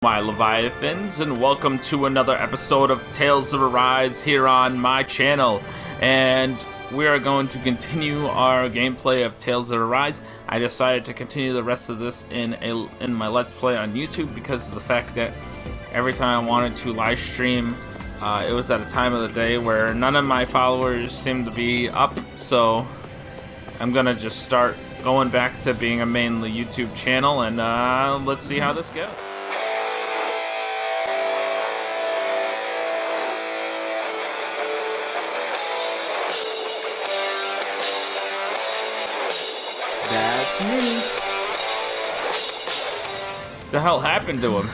My Leviathans, and welcome to another episode of Tales of Arise here on my channel. And we are going to continue our gameplay of Tales of Arise. I decided to continue the rest of this in my Let's Play on YouTube because of the fact that every time I wanted to live stream, it was at a time of the day where none of my followers seemed to be up. So I'm gonna just start going back to being a mainly YouTube channel, and let's see how this goes. That's me. The hell happened to him?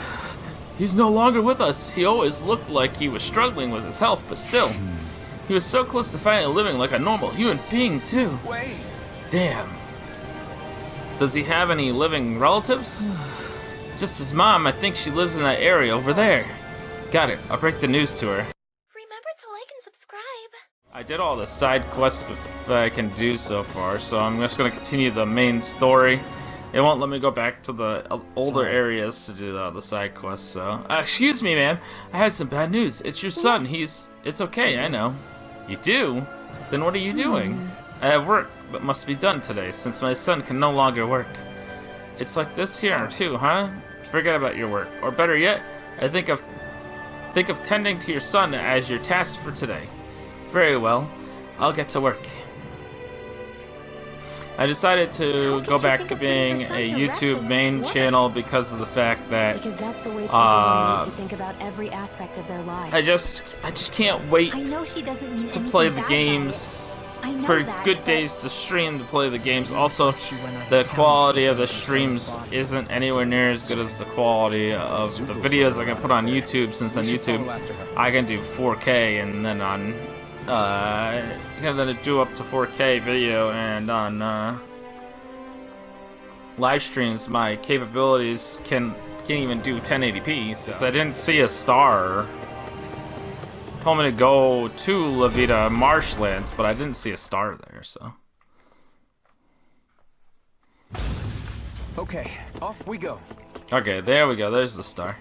He's no longer with us. He always looked like he was struggling with his health, but still. He was so close to finally living like a normal human being, too. Wait. Damn. Does he have any living relatives? Just his mom. I think she lives in that area over there. Got it. I'll break the news to her. Remember to like and subscribe. I did all the side quests I can do so far, so I'm just going to continue the main story. It won't let me go back to the older areas to do the side quests, so... excuse me, ma'am. I had some bad news. It's your son. It's okay, I know. You do? Then what are you doing? I have work, but must be done today, since my son can no longer work. It's like this here, too, huh? Forget about your work. Or better yet, think of tending to your son as your task for today. Very well, I'll get to work. I decided to go back to being a YouTube main channel because of the fact that Because that's the way people need to think about every aspect of their lives. I just can't wait I know she doesn't mean to anything play the bad games. about it. I know For that, good but days to stream to play the games. Also, the quality of the streams isn't anywhere near as good as the quality of the videos I can put on YouTube, since on YouTube I can do 4K, and then on then do up to 4K video, and on live streams my capabilities can't even do 1080p. So I didn't see a star. Told me to go to Leviathan marshlands, but I didn't see a star there, so. Okay, off we go. Okay, there we go. There's the star.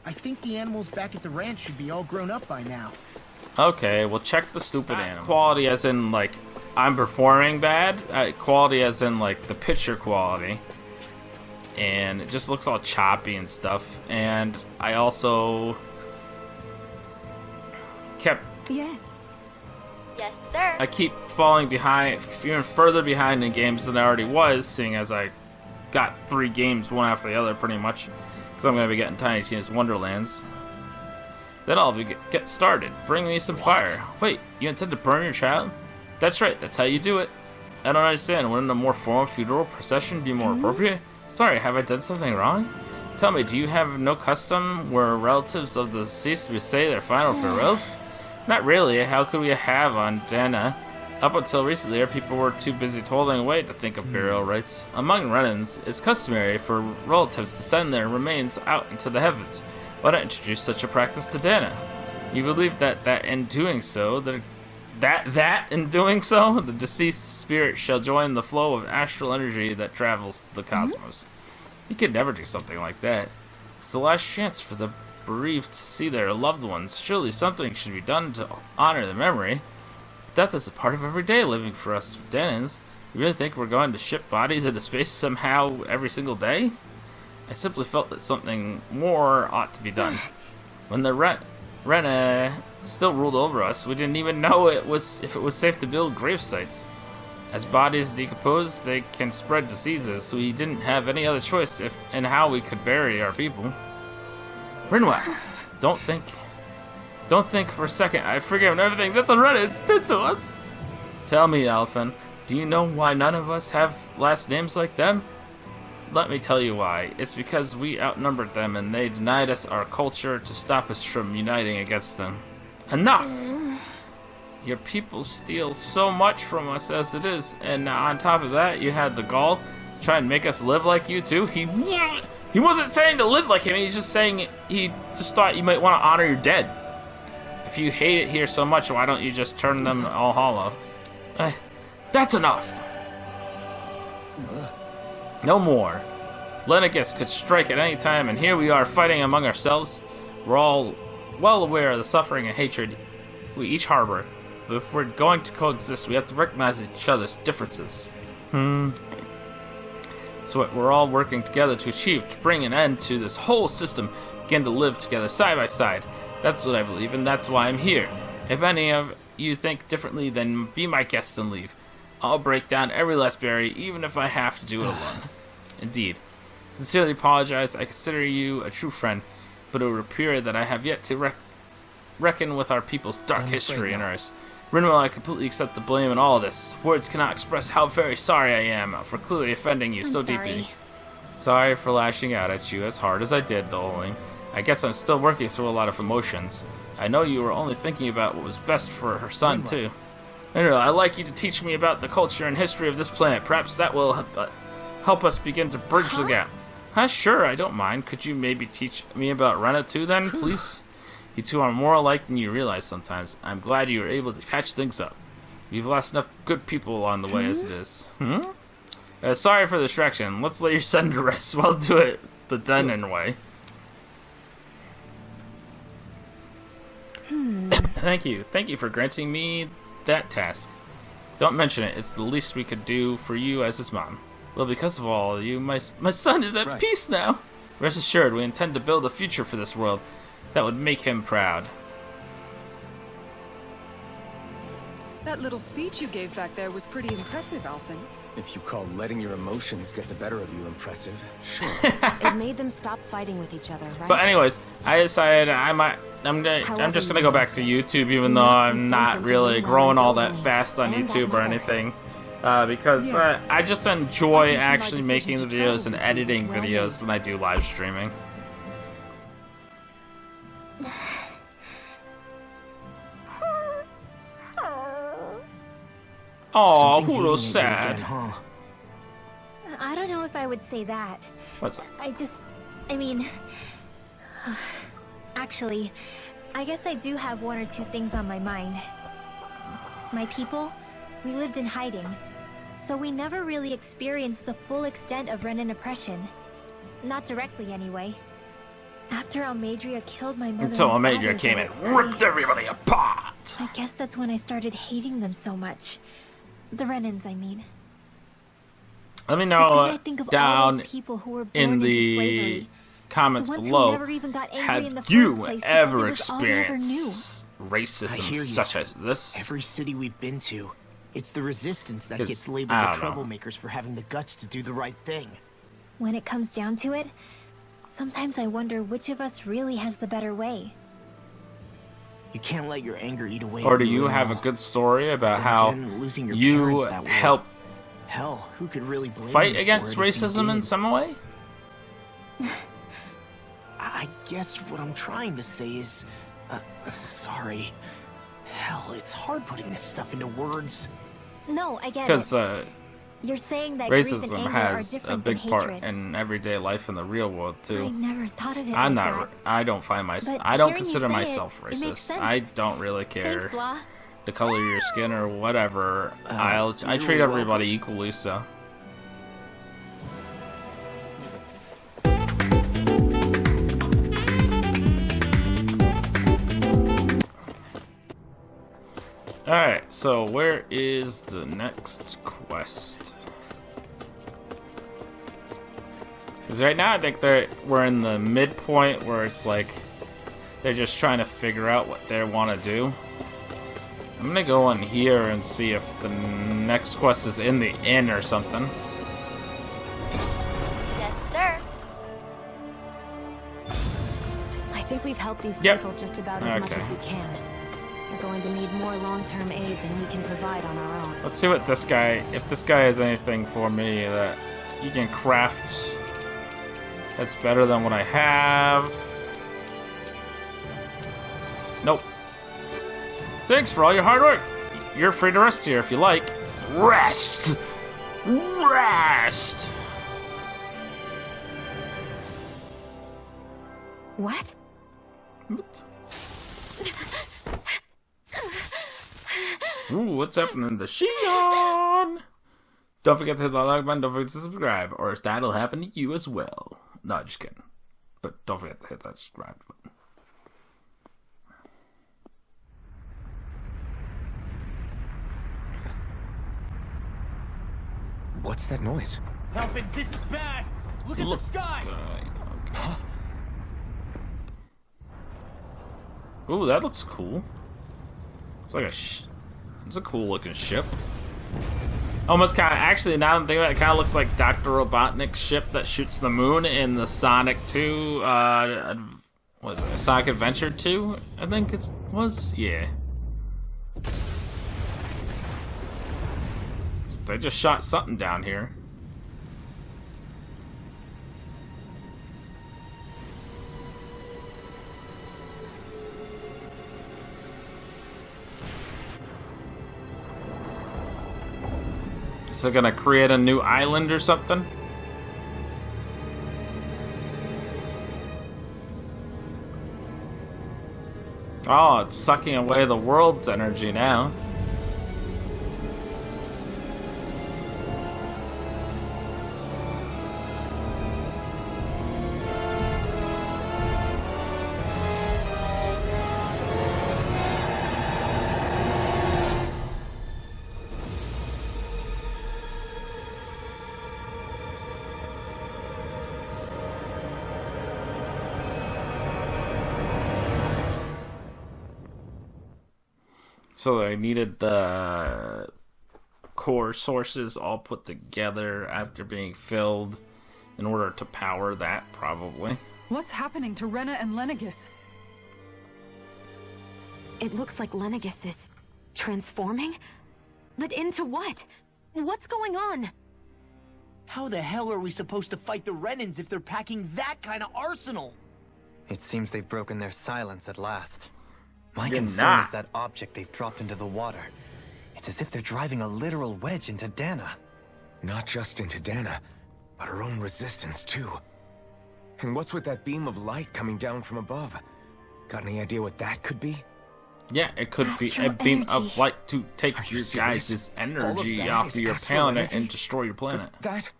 I think the animals back at the ranch should be all grown up by now. Okay, well, check the stupid animal. Quality as in, like, I'm performing bad. Quality as in, like, the picture quality. And it just looks all choppy and stuff. And I also kept... yes. Yes, sir. I keep falling behind, even further behind in games than I already was, seeing as I got 3 games, one after the other, pretty much. Because I'm going to be getting Tiny Tina's Wonderlands. Then I'll get started. Bring me some fire. Wait, you intend to burn your child? That's right, that's how you do it. I don't understand. Wouldn't a more formal funeral procession be more appropriate? Sorry, have I done something wrong? Tell me, do you have no custom where relatives of the deceased would say their final farewells? Not really. How could we have on Dahna? Up until recently, our people were too busy toiling away to think of burial rites. Among Renans, it's customary for relatives to send their remains out into the heavens. Why not introduce such a practice to Dahna? You believe that in doing so, the deceased spirit shall join the flow of astral energy that travels through the cosmos. You could never do something like that. It's the last chance for the bereaved to see their loved ones. Surely something should be done to honor their memory. Death is a part of everyday living for us Dahnans. You really think we're going to ship bodies into space somehow every single day? I simply felt that something more ought to be done. When the Rena still ruled over us, we didn't even know if it was safe to build grave sites. As bodies decompose, they can spread diseases, so we didn't have any other choice in how we could bury our people. Rinwa, don't think for a second I've forgiven everything that the Renans did to us. Tell me, Alphen, do you know why none of us have last names like them? Let me tell you why. It's because we outnumbered them and they denied us our culture to stop us from uniting against them. Enough! Your people steal so much from us as it is, and on top of that, you had the gall to try and make us live like you too. He wasn't saying to live like him, he's just saying he just thought you might want to honor your dead. If you hate it here so much, why don't you just turn them all hollow? That's enough! No more. Leviathan could strike at any time, and here we are fighting among ourselves. We're all well aware of the suffering and hatred we each harbor, but if we're going to coexist, we have to recognize each other's differences. So what we're all working together to achieve, to bring an end to this whole system, begin to live together side by side. That's what I believe, and that's why I'm here. If any of you think differently, then be my guests and leave. I'll break down every last barrier, even if I have to do it alone. Indeed. Sincerely apologize. I consider you a true friend, but it would appear that I have yet to reckon with our people's dark history and ours. Rinwell, I completely accept the blame in all of this. Words cannot express how very sorry I am for clearly offending you so deeply. Sorry for lashing out at you as hard as I did, though. I guess I'm still working through a lot of emotions. I know you were only thinking about what was best for her son, too. Anyway, I'd like you to teach me about the culture and history of this planet. Perhaps that will help us begin to bridge the gap. Sure, I don't mind. Could you maybe teach me about Rena too, then, please? You two are more alike than you realize sometimes. I'm glad you were able to patch things up. You've lost enough good people along the way as it is. Sorry for the distraction. Let's let your son to rest. We'll do it the Dahna way. Thank you. Thank you for granting me that task. Don't mention it. It's the least we could do for you as his mom. Well, because of all of you, my son is at peace now. Rest assured, we intend to build a future for this world that would make him proud. That little speech you gave back there was pretty impressive, Alphen. If you call letting your emotions get the better of you impressive, sure. It made them stop fighting with each other, right? But anyways, I decided I'm just gonna go back to YouTube, even though I'm not really growing all that fast on YouTube or anything. Because I just enjoy actually making the videos and editing videos than I do live streaming. Oh, Huro's sad. I don't know if I would say that. What's that? I mean... Actually, I guess I do have one or two things on my mind. My people, we lived in hiding, so we never really experienced the full extent of Renan oppression. Not directly, anyway. After Almadria killed my mother Until Almadria came and ripped everybody apart. I guess that's when I started hating them so much. The Renans, I mean. Let me know I think of all down those people who were born in into the slavery. comments The ones who below. never even got angry in the Have first you place because ever it was all they ever knew. experienced I racism hear you. such as this? Every city we've been to, it's the resistance that 'Cause, gets labeled I the don't know. troublemakers for having the guts to do the right thing. When it comes down to it, sometimes I wonder which of us really has the better way. You can't let your anger eat away. Or at do your you have a will. good story about Then how again, losing your you parents that way. help Hell, who could really blame fight you against for it if you racism in did? some way? I guess what I'm trying to say is, sorry. Hell, it's hard putting this stuff into words. No, I get Because it. You're saying that grief and racism anger has are a different big than part hatred. in everyday life in the real world I too. never thought of it I'm like not. that. I don't find myself. But I don't hearing you consider say myself it makes racist. sense. I don't really care Thanks, La. the color of your skin or whatever. I you're treat everybody welcome. equally. So. Alright, so where is the next quest? Because right now I think we're in the midpoint where it's like they're just trying to figure out what they want to do. I'm gonna go in here and see if the next quest is in the inn or something. Yes, sir. I think we've helped these Yep. people just about as much Okay. as we can. They're going to need more long-term aid than we can provide on our own. Let's see what this guy, if this guy has anything for me that he can craft that's better than what I have. Nope. Thanks for all your hard work. You're free to rest here if you like. Rest! Rest! What? What? Ooh, what's happening to Shion? Don't forget to hit the like button, don't forget to subscribe, or else that'll happen to you as well. No, just kidding. But don't forget to hit that subscribe button. What's that noise? Helpin', this is bad! Look at the sky! Okay. Ooh, that looks cool. It's like it's a cool looking ship. Almost kind of, actually, now that I'm thinking about it, it kind of looks like Dr. Robotnik's ship that shoots the moon in the Sonic 2, what is it, Sonic Adventure 2, I think it was? Yeah. They just shot something down here. Is it gonna create a new island or something? Oh, it's sucking away the world's energy now. So they needed the core sources all put together after being filled in order to power that, probably. What's happening to Rena and Lenegis? It looks like Lenegis is transforming? But into what? What's going on? How the hell are we supposed to fight the Renans if they're packing that kind of arsenal? It seems they've broken their silence at last. My You're concern not. is that object they've dropped into the water. It's as if they're driving a literal wedge into Dahna. Not just into Dahna, but her own resistance too. And what's with that beam of light coming down from above? Got any idea what that could be? Yeah, it could be a Astral beam of energy. light to take Are you your serious? guys' All energy of that off is of your astral planet energy? and destroy your planet. That?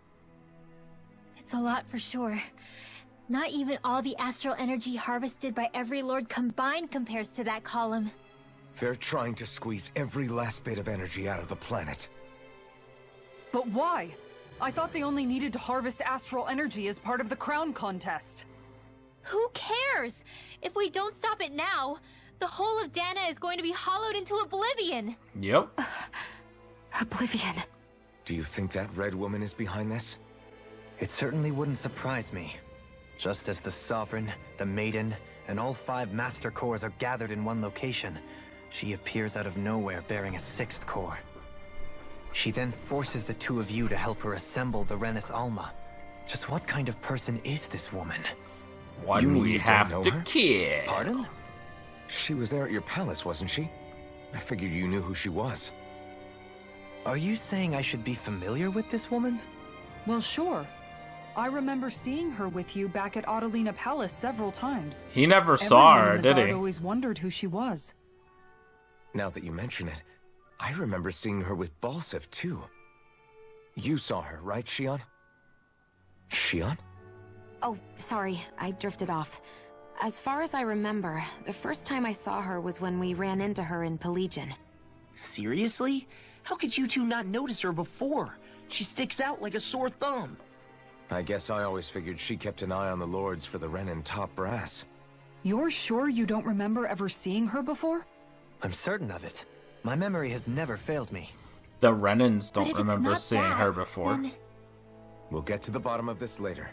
It's a lot for sure. Not even all the astral energy harvested by every lord combined compares to that column. They're trying to squeeze every last bit of energy out of the planet. But why? I thought they only needed to harvest astral energy as part of the crown contest. Who cares? If we don't stop it now, the whole of Dahna is going to be hollowed into oblivion. Yep. Oblivion. Do you think that red woman is behind this? It certainly wouldn't surprise me. Just as the Sovereign, the Maiden, and all 5 Master Cores are gathered in one location, she appears out of nowhere bearing a 6th core. She then forces the 2 of you to help her assemble the Renis Alma. Just what kind of person is this woman? Why You do mean we you don't have know to her? kill? Pardon? She was there at your palace, wasn't she? I figured you knew who she was. Are you saying I should be familiar with this woman? Well, sure. I remember seeing her with you back at Adelina Palace several times. He never saw Everyone her, in the did guard he? always wondered who she was. Now that you mention it, I remember seeing her with Balsif too. You saw her, right, Shion? Shion? Oh, sorry, I drifted off. As far as I remember, the first time I saw her was when we ran into her in Pelagian. Seriously? How could you two not notice her before? She sticks out like a sore thumb. I guess I always figured she kept an eye on the lords for the Renin top brass. You're sure you don't remember ever seeing her before? I'm certain of it. My memory has never failed me. The Renans But don't if it's remember not seeing that, her before. then We'll get to the bottom of this later.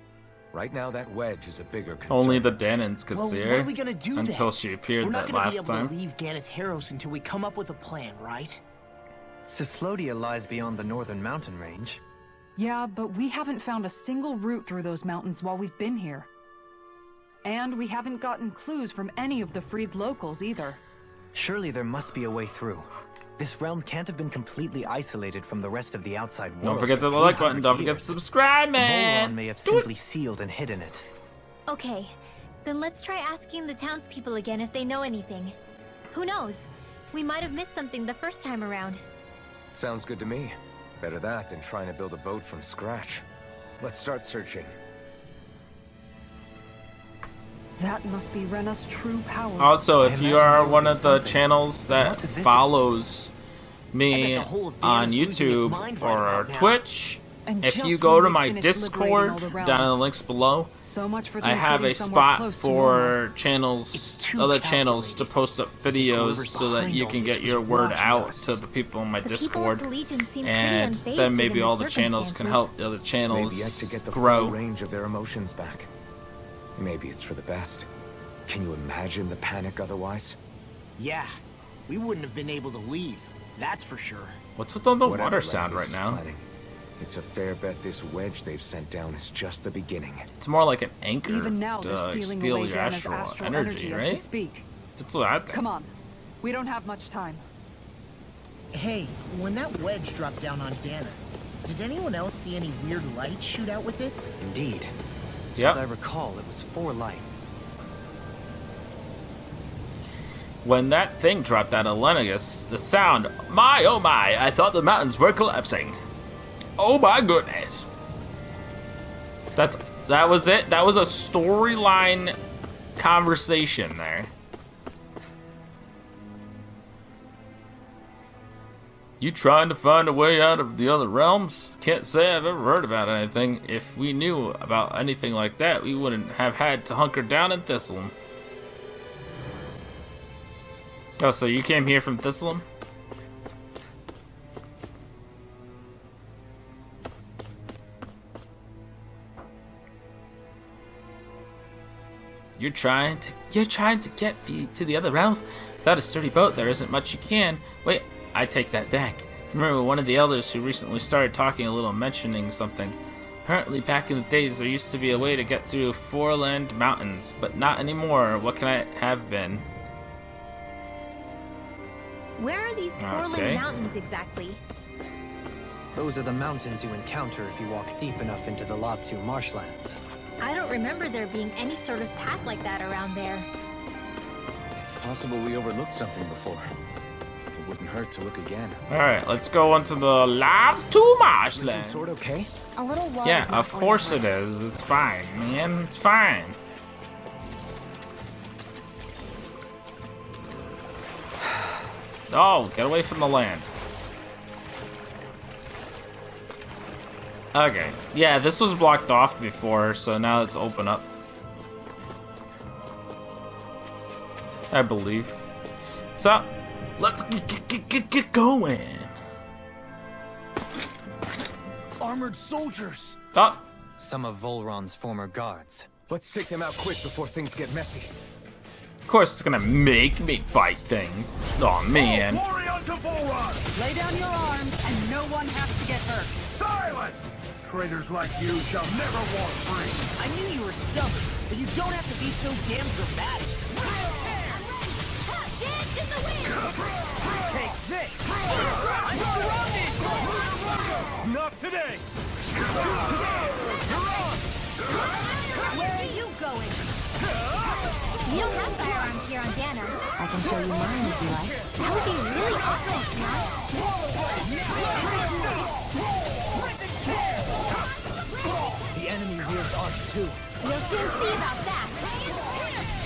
Right now, that wedge is a bigger concern. Only the Danans could Well, see what her are we gonna do until then? she appeared We're not that gonna be last able time. to leave Ganeth Heros until we come up with a plan, right? Cyslodia lies beyond the northern mountain range. Yeah, but we haven't found a single route through those mountains while we've been here. And we haven't gotten clues from any of the freed locals either. Surely there must be a way through. This realm can't have been completely isolated from the rest of the outside world. Don't forget for the like button. 300 Don't forget to years. subscribe, Volron man. may have Do it. simply sealed and hidden it. okay. Then let's try asking the townspeople again if they know anything. Who knows? We might have missed something the first time around. Sounds good to me. Better that than trying to build a boat from scratch. Let's start searching. That must be Rena's true power. Also, if I you imagine are there one was of the something channels we that want to visit. follows me I bet the whole of on Dahna's losing its YouTube mind right or about now. Twitch, And if just you go when to we my finish Discord liberating all the down in the realms. links below, So much for I things have getting a somewhere spot close to normal. for channels, It's too other channels to calculated. post up As if videos whoever's so that behind you all can this get was your word watching out us. to the people in my The people Discord, of the Legion seem and pretty unfazed then maybe given all the the channels can circumstances. help the other Maybe channels yet to get the full grow. range of their emotions back. Maybe it's for the best. Can you imagine the panic otherwise? Yeah, we wouldn't have been able to leave. That's for sure. What's with all the Whatever water sound right Leviathan is now? planning, it's a fair bet this wedge they've sent down is just the beginning. It's more like an anchor Even now, they're to stealing steal away your Dahna's astral, energy energy, as we right? speak. That's what I think. Come on. We don't have much time. Hey, when that wedge dropped down on Dahna, did anyone else see any weird light shoot out with it? Indeed. Yep. As I recall, it was 4 light. When that thing dropped out of Lenegus, the sound, my oh my, I thought the mountains were collapsing. Oh my goodness. That was it. That was a storyline conversation there. You trying to find a way out of the other realms? Can't say I've ever heard about anything. If we knew about anything like that, we wouldn't have had to hunker down in Thistleum. Oh, so you came here from Thistleum? You're trying to get to the other realms? Without a sturdy boat, there isn't much you can. Wait, I take that back. Remember one of the elders who recently started talking a little, mentioning something. Apparently back in the days there used to be a way to get through Foreland Mountains, but not anymore. What can I have been? Where are these Foreland Okay. Mountains exactly? Those are the mountains you encounter if you walk deep enough into the Lavtu marshlands. I don't remember there being any sort of path like that around there. It's possible we overlooked something before. It wouldn't hurt to look again. Alright, let's go onto the Lavtu Everything Marshland. sort okay? A little wall Yeah, is not of going to course it hurt. is. It's fine, man. It's fine. Oh, get away from the land. Okay. Yeah, this was blocked off before, so now it's open up. I believe. So, let's get going. Armored soldiers! Oh, Some of Volron's former guards. Let's take them out quick before things get messy. of course it's gonna make me fight things. Oh man. Glory unto Volron! Lay down your arms, and no one has to get hurt. Silence! Traitors like you shall never walk free. I knew you were stubborn, but you don't have to be so damn dramatic. Take this! Not today! Where are you going? We don't have firearms here on Dahna. I can show you mine if you like. That would be really awesome, The enemy hears us too. You'll soon see about that.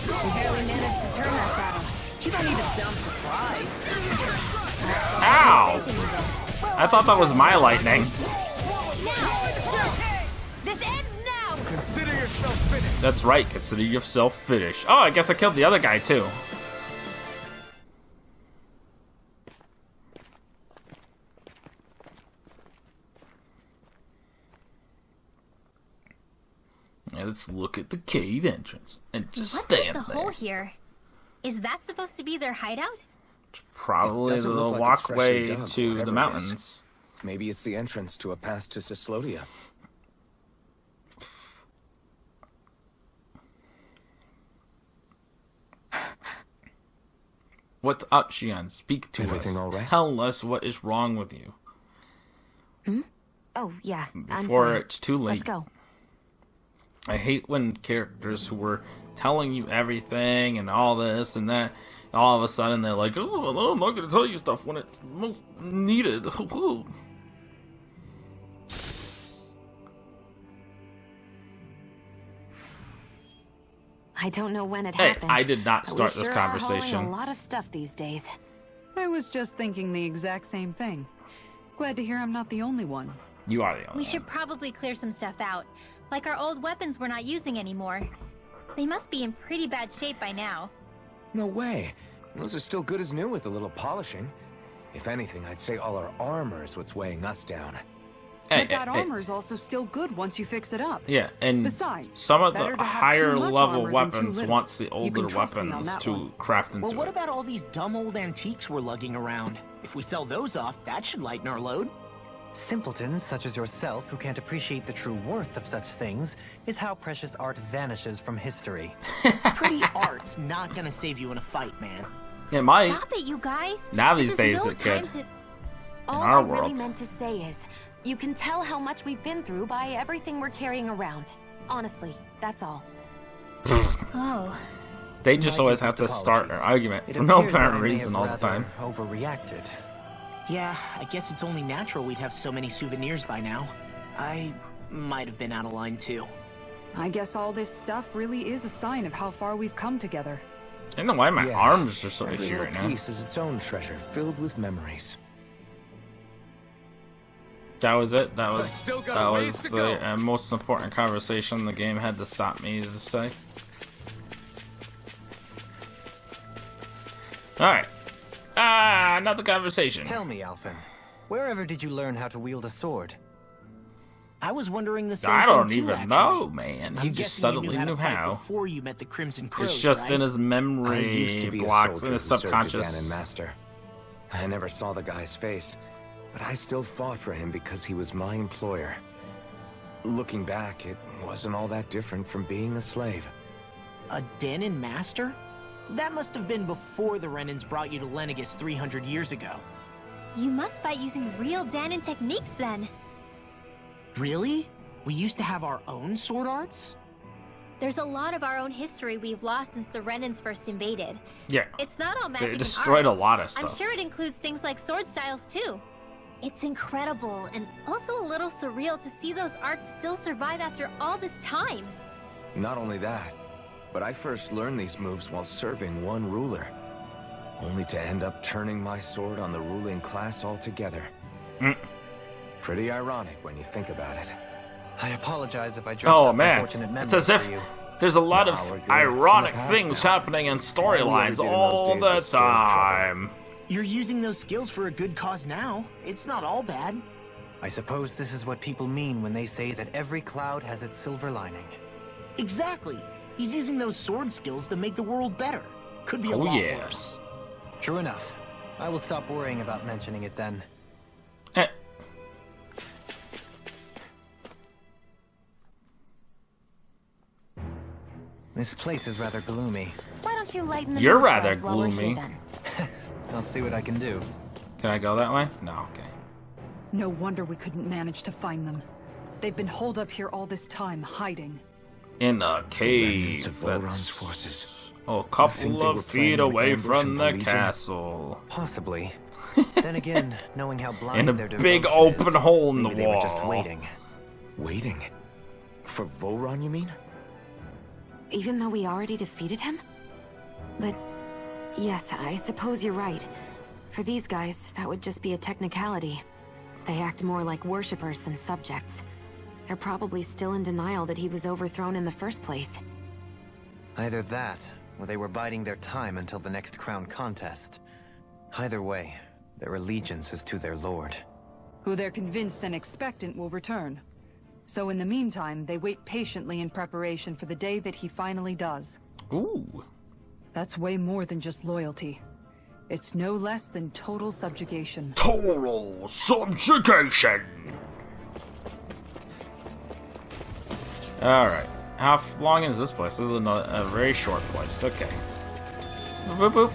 We barely managed to turn that battle. You don't even sound surprised. Ow! I thought that was my lightning. This ends now! Consider yourself finished. That's right, consider yourself finished. Oh, I guess I killed the other guy too. Now let's look at the cave entrance and just What's with stand the there. hole here? Is that supposed to be their hideout? Probably It the doesn't look like it's walkway freshly dug, to whatever the it mountains. Maybe it's the entrance to a path to Cyslodia. What's up, Xion? Speak to Everything us. all right? Tell us what is wrong with you Oh, yeah. I'm before fine. it's too late. Let's go. I hate when characters who were telling you everything and all this and that, all of a sudden they're like, oh, no, I'm not going to tell you stuff when it's most needed. I don't know when it Hey, happened. I did not but start we this sure are hauling conversation. a lot of stuff these days. I was just thinking the exact same thing. Glad to hear I'm not the only one. You are the only We one. should probably clear some stuff out. Like our old weapons we're not using anymore. They must be in pretty bad shape by now. No way. Those are still good as new with a little polishing. If anything, I'd say all our armor is what's weighing us down. Hey, But that hey, armor's also still good once you fix it up. yeah, and Besides, some of better the to have higher too much level armor than too weapons little. wants the You older can trust me on weapons that to one. craft into Well, what it. about all these dumb old antiques we're lugging around? If we sell those off, that should lighten our load. Simpletons such as yourself who can't appreciate the true worth of such things is how precious art vanishes from history. Pretty art's not gonna save you in a fight, man. It might. Stop it, you guys! Now This these is days no it time could. to... All our I really world. meant to say is, you can tell how much we've been through by everything we're carrying around. Honestly, that's all. Oh, They just My always have to deepest start an apologies. argument It for no appears that apparent I may reason have all the rather time. overreacted. Yeah, I guess it's only natural we'd have so many souvenirs by now. I might have been out of line too. I guess all this stuff really is a sign of how far we've come together. I don't know why my Yeah, arms are so Every itchy little right now. piece is its own treasure, filled with memories. That was it. That was still got that a was ways to the go. most important conversation the game had to stop me to say. All right. Another conversation. Tell me, Alphen, wherever did you learn how to wield a sword? I was wondering the same I thing don't too, even actually. know, man. He I'm just guessing you suddenly knew to fight how. before you met the Crimson Crows, It's just right? in his I memory used to be a blocks, soldier in who his served a subconscious. Dahna master. I never saw the guy's face, but I still fought for him because he was my employer. Looking back, it wasn't all that different from being a slave. A Dahnan master? That must have been before the Renans brought you to Lenegis 300 years ago. you must fight using real Dahnan techniques then. Really? We used to have our own sword arts? There's a lot of our own history we've lost since the Renans first invaded. Yeah, It's not all magic they and destroyed a art. lot of I'm stuff. sure it includes things like sword styles too. It's incredible and also a little surreal to see those arts still survive after all this time. Not only that, but I first learned these moves while serving one ruler. Only to end up turning my sword on the ruling class altogether. Pretty ironic when you think about it. I apologize if I dredged Oh up man, unfortunate it's memories as if for you. there's a lot Nah, of we're good. ironic It's in the past things now. happening in All we storylines ever did in all those days the was stir trouble. time. You're using those skills for a good cause now. It's not all bad. I suppose this is what people mean when they say that every cloud has its silver lining. Exactly. He's using those sword skills to make the world better. Could be a Oh, lot yeah. worse. True enough. I will stop worrying about mentioning it then. Eh, This place is rather gloomy. Why don't you lighten the You're mood for rather us while we're gloomy. here, then? I'll see what I can do. Can I go that way? No, okay. No wonder we couldn't manage to find them. They've been holed up here all this time, hiding. In a cave remnants of Voron's that's forces. a think couple they were of planning feet an away ambush from in the the Legion? castle. Possibly. Then again, knowing how blind In a their big devotion open is, hole in the maybe they were just wall. waiting. Waiting? For Voron, you mean? Even though we already defeated him? But yes, I suppose you're right. For these guys, that would just be a technicality. They act more like worshippers than subjects. They're probably still in denial that he was overthrown in the first place. Either that, or they were biding their time until the next crown contest. Either way, their allegiance is to their lord. Who they're convinced and expectant will return. So in the meantime, they wait patiently in preparation for the day that he finally does. Ooh. That's way more than just loyalty. It's no less than total subjugation. Total subjugation. Alright. How long is this place? This is a very short place. Okay. Boop, boop.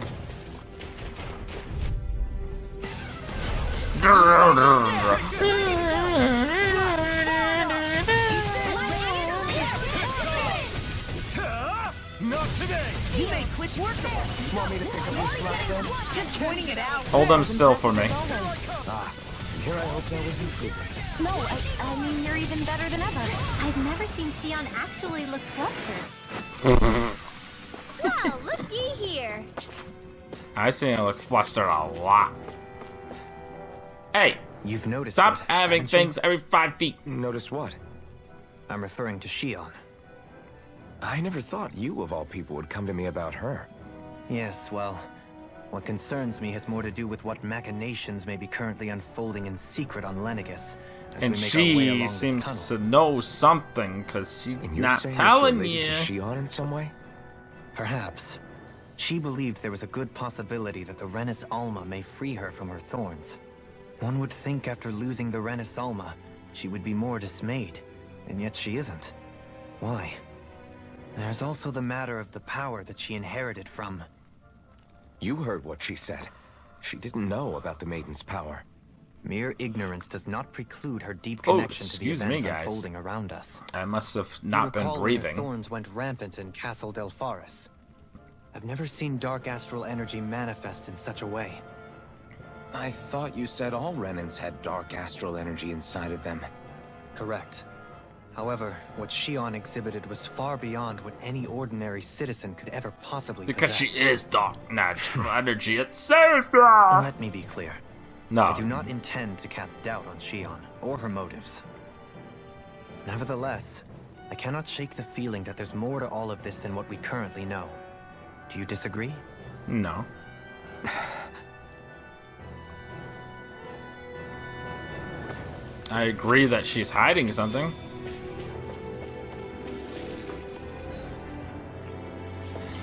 Not today! You made quick work of us! Want me to pick up this slack then? Just pointing it out! Hold them still for me. Here I hope that was improvement. No, I mean, you're even better than ever. I've never seen Shion actually look flustered. looky here. I seen it look flustered a lot. Hey, You've noticed stop it, having haven't you? things every 5 feet. Notice what? I'm referring to Shion. I never thought you, of all people, would come to me about her. Yes, well, what concerns me has more to do with what machinations may be currently unfolding in secret on Lenegus. as And we make our way along she this seems tunnel. to know something, because she's And you're not saying telling it's you. related to Shion in some way? Perhaps. She believed there was a good possibility that the Renis Alma may free her from her thorns. One would think after losing the Renis Alma, she would be more dismayed, and yet she isn't. Why? There's also the matter of the power that she inherited from... You heard what she said. She didn't know about the Maiden's power. Mere ignorance does not preclude her deep Oh, connection to the excuse me, events guys. unfolding around us. I must have You not been recall when the breathing. thorns went rampant in Castle Del Faris. I've never seen dark astral energy manifest in such a way. I thought you said all Renans had dark astral energy inside of them. Correct. However, what Shion exhibited was far beyond what any ordinary citizen could ever possibly Because she possess. is dark natural energy itself. Let me be clear. No. I do not intend to cast doubt on Shion, or her motives. Nevertheless, I cannot shake the feeling that there's more to all of this than what we currently know. Do you disagree? No. I agree that she's hiding something.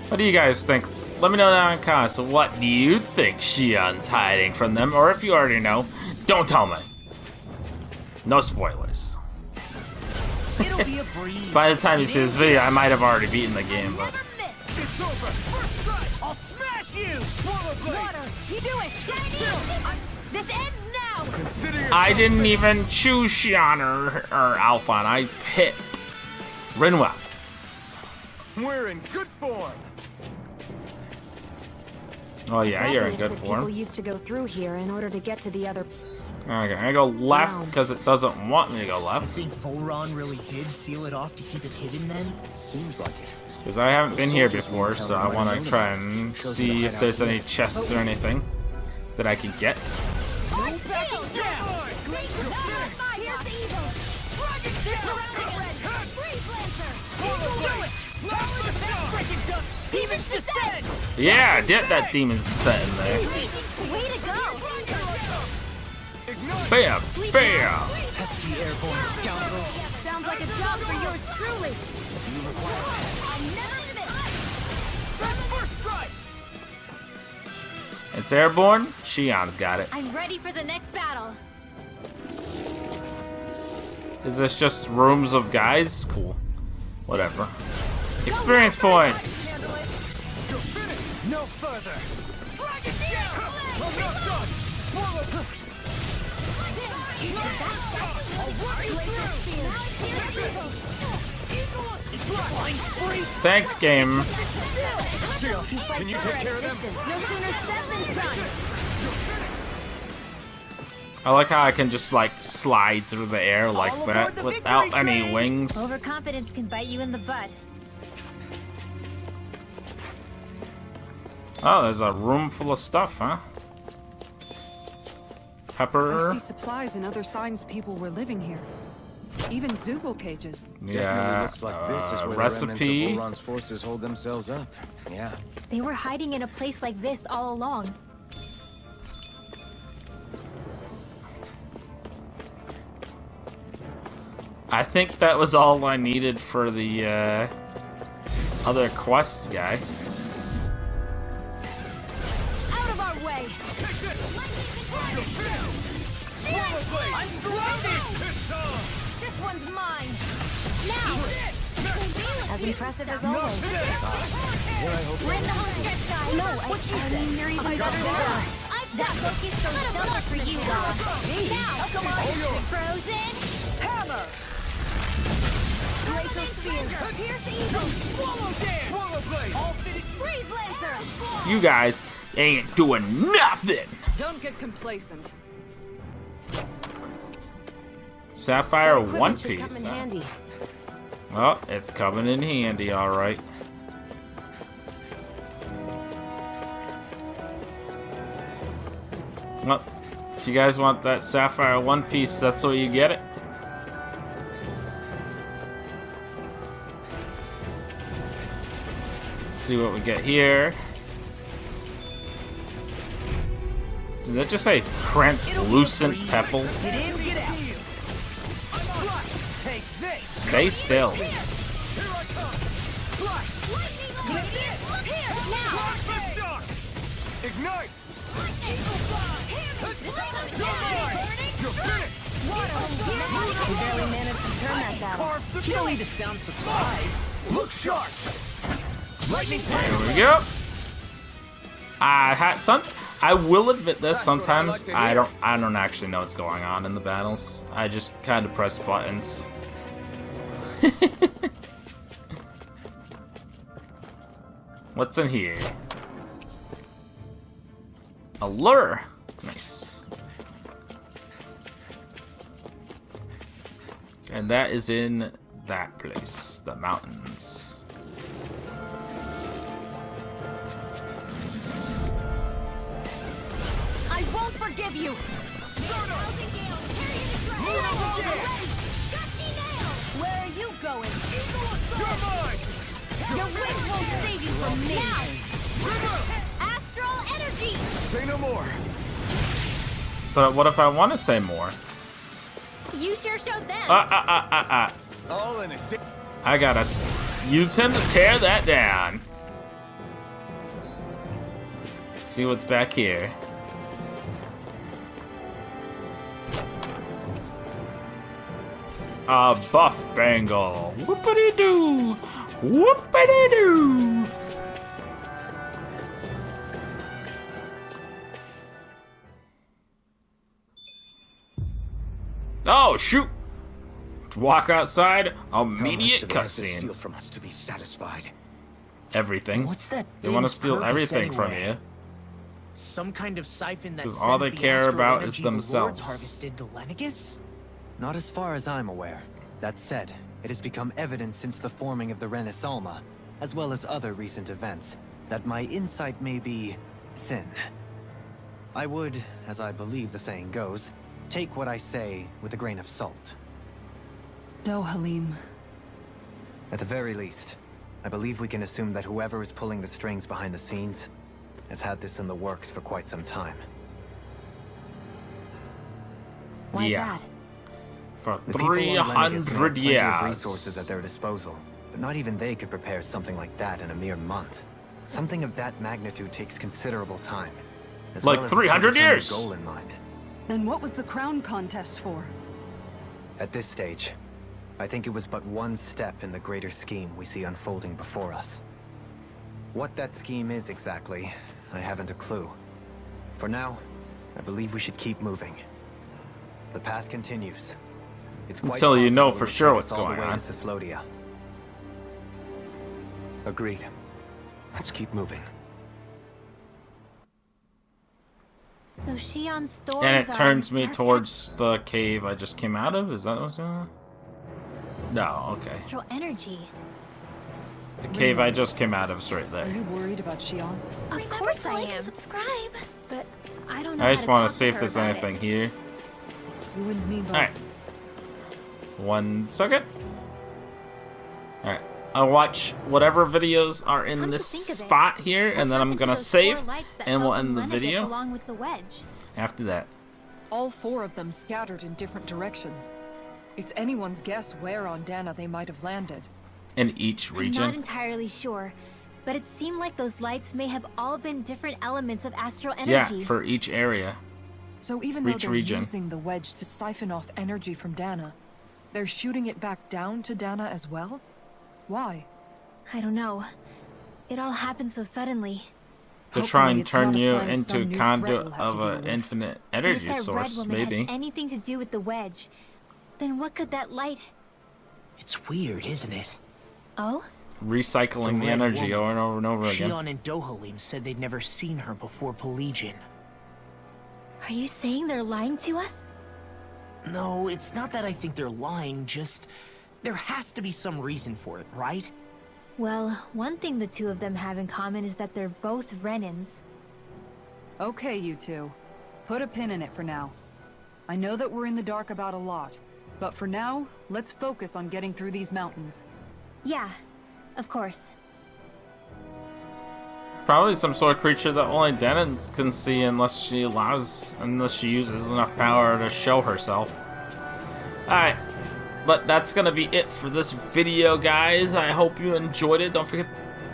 What do you guys think? Let me know down in the comments. What do you think Shion's hiding from them? Or if you already know, don't tell me. No spoilers. It'll be a breeze. By the time you see this video, I might have already beaten the game, but... It's over. First strike. I'll smash you. Swallow blade. Water, you do it. This ends now. Consider your I didn't even choose Shion or Alphon. I picked Rinwell. We're in good form. Oh yeah, It's you're in obvious good that people form. used to go through here in order to get to the other... Okay, I go left because it doesn't want me to go You left. think Volron really did seal it off to keep it hidden then? Seems like it. Because I haven't been here before, so I want to try and see if there's any chests or anything that I can get. Yeah, get that demon's descent in there. Way to go. Bam! Bam! Pesky airborne scoundrel. Sounds like a job for yours truly. I'll never miss. First strike. It's airborne. Shion's got it. I'm ready for the next battle. Is this just rooms of guys? Cool. Whatever. Experience points. No further. Dragon Scale. I'm not done. Swallow. Thanks, game. Can you take care of them? No sooner said than done. I like how I can just like slide through the air like that without any wings. Overconfidence can bite you in the butt. Oh, there's a room full of stuff, huh? I Pepper. see supplies and other signs people were living here. Even Zoogle cages. Definitely Yeah. looks like this is where Recipe. the remnants of Volron's forces hold themselves up. Yeah. They were hiding in a place like this all along. I think that was all I needed for the other quest guy. Out of our way. I'm surrounded. This one's mine. Now. As impressive as always. We're in the home stretch, guys. No, what you say? You're even better than that. That focus goes double for you, Dawn. Now, come on. Frozen. Hammer. Glacial Spear. Pierce the Eagle. Swallow dance. Swallow blade. All fitted. Freeze Lancer. You guys ain't doing nothing. Don't get complacent. Sapphire Equipment One should come Piece. in Huh? handy. Well, it's coming in handy, alright. Well, if you guys want that Sapphire One Piece, that's where you get it. Let's see what we get here. Does that just say translucent pebble? Stay still. Ignite! We barely managed to turn that down. You don't need to sound surprised. Look sharp! Lightning There we go. I will admit this. Sometimes I don't actually know what's going on in the battles. I just kind of press buttons. What's in here? A lure. Nice. And that is in that place, the mountains. I won't forgive you! Where are you going? Your wings won't save you from me! Astral energy! Say no more! But what if I want to say more? You sure showed them. All in it. I gotta use him to tear that down. See what's back here. A buff bangle. Whoopity-doo. Whoopity-doo. Oh, shoot. To walk outside, immediate cutscene. Steal from us to be satisfied. Everything. What's that They want to thing's steal purpose everything from anyway? you. Some kind of siphon that 'Cause all sends they the care astral about is energy the themselves. Lords harvested to Lenegus? Not as far as I'm aware. That said, it has become evident since the forming of the Renaissance, as well as other recent events, that my insight may be thin. I would, as I believe the saying goes, take what I say with a grain of salt. No, Halim. At the very least, I believe we can assume that whoever is pulling the strings behind the scenes has had this in the works for quite some time. Why's Yeah. that? For The people on Lenegus may have 300 plenty of years. resources at their disposal, but not even they could prepare something like that in a mere month. Something of that magnitude takes considerable time. As Like well as a 300 predetermined years. goal in mind. Then what was the crown contest for? At this stage, I think it was but one step in the greater scheme we see unfolding before us. What that scheme is exactly, I haven't a clue. For now, I believe we should keep moving. The path continues. It's quite Until you know possible for it will sure take what's us all going the way on. to Cyslodia. Agreed. Let's keep moving. So Shion's thorns And it turns are me dark towards the cave I just came out of? Is that what's going on? No, okay. astral energy. The cave I just came out of is right Are there. you worried about Shion? Of course I am. Subscribe. But I don't know I how just to want talk to see if her there's about anything it. here. You and me both. Alright. 1 second. Alright. I'll watch whatever videos are in Come to this think of it, spot here, what and then I'm happened to gonna those save, four lights that and we'll fell end the from Lenegus video along with the wedge? after that. All four of them scattered in different directions. It's anyone's guess where on Dahna they might have landed. In each I'm not region. entirely sure, but it seemed like those lights may have all been different elements of astral Yeah, energy. for each area. So even though Each they're region. using the wedge to siphon off energy from Dahna, they're shooting it back down to Dahna as well? Why? I don't know. It all happened so suddenly. To try Hopefully and it's turn not a you sign of into some new conduit threat we'll have of to deal an with. infinite But energy if that source, red woman maybe. has anything to do with the wedge, then what could that light... It's weird, isn't it? Oh? Recycling the red energy woman. over and over and over again. Shion and Dohalim said they'd never seen her before Pelagian. Are you saying they're lying to us? No, it's not that I think they're lying, just... There has to be some reason for it, right? Well, one thing the two of them have in common is that they're both Renans. Okay, you two. Put a pin in it for now. I know that we're in the dark about a lot, but for now, let's focus on getting through these mountains. Yeah, of course. Probably some sort of creature that only Dahna can see unless she uses enough power to show herself. Alright, but that's gonna be it for this video, guys. I hope you enjoyed it. Don't forget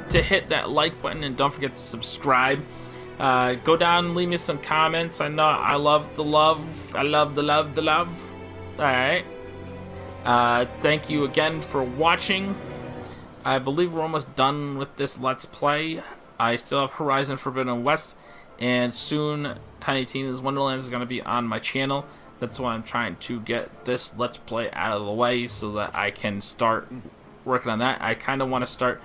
to hit that like button and don't forget to subscribe. Go down and leave me some comments. I know I love the love. I love the love. Alright. Thank you again for watching. I believe we're almost done with this Let's Play. I still have Horizon Forbidden West, and soon Tiny Tina's Wonderlands is going to be on my channel. That's why I'm trying to get this Let's Play out of the way so that I can start working on that. I kind of want to start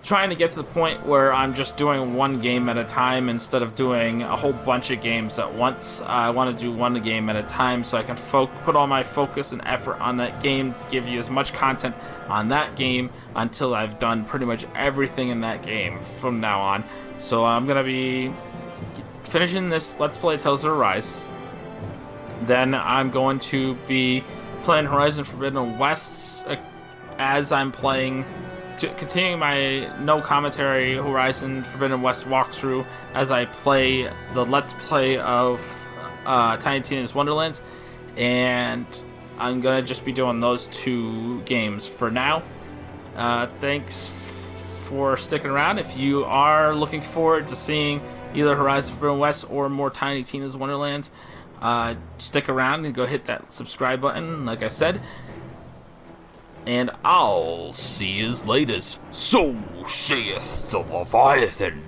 trying to get to the point where I'm just doing one game at a time instead of doing a whole bunch of games at once. I want to do one game at a time so I can put all my focus and effort on that game to give you as much content on that game until I've done pretty much everything in that game from now on. So I'm going to be finishing this Let's Play Tales of Arise. Then I'm going to be playing Horizon Forbidden West as I'm playing, continuing my no commentary Horizon Forbidden West walkthrough as I play the Let's Play of Tiny Tina's Wonderlands, and I'm gonna just be doing those two games for now. Thanks for sticking around. If you are looking forward to seeing either Horizon Forbidden West or more Tiny Tina's Wonderlands, stick around and go hit that subscribe button, like I said. And I'll see you later. So saith the Leviathan.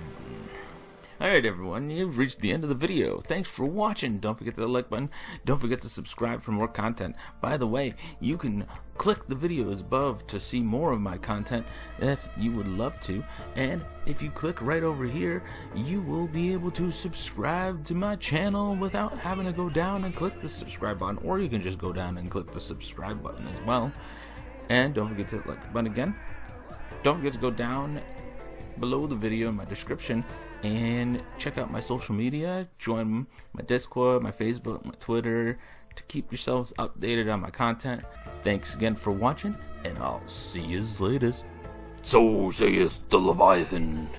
Alright everyone, you've reached the end of the video. Thanks for watching. Don't forget the like button. Don't forget to subscribe for more content. By the way, you can click the videos above to see more of my content if you would love to. And if you click right over here, you will be able to subscribe to my channel without having to go down and click the subscribe button. Or you can just go down and click the subscribe button as well. And don't forget to hit the like button again. Don't forget to go down below the video in my description and check out my social media. Join my Discord, my Facebook, my Twitter to keep yourselves updated on my content. Thanks again for watching, and I'll see you later. So saith the Leviathan.